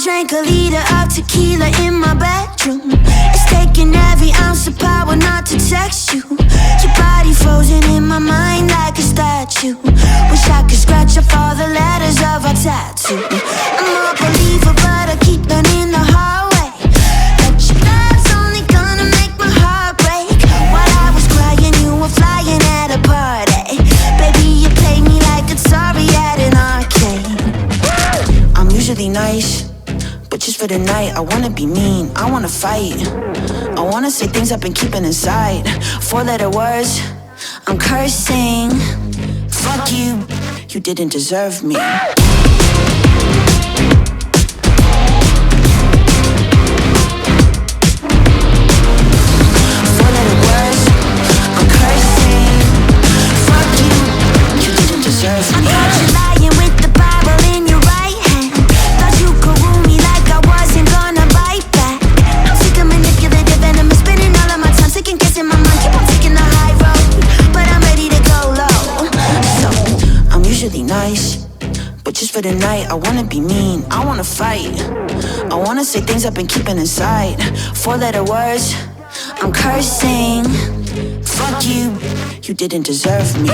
drank a liter of tequila in my bedroom. It's taking every ounce of power not to text you. Your body frozen in my mind like a statue. Wish I could scratch off all the letters of our tattoo. I'm a believer but I keep learning the hard way. That your love's only gonna make my heart break. While I was crying you were flying at a party. Baby you played me like it's sorry at an arcade. I'm usually nice, but just for the night I wanna be mean, I wanna fight. I wanna say things I've been keeping inside. 4-letter words, I'm cursing. Fuck you, you didn't deserve me. Just for the night, I wanna be mean, I wanna fight. I wanna say things I've been keeping inside. 4-letter words, I'm cursing. Fuck you, you didn't deserve me.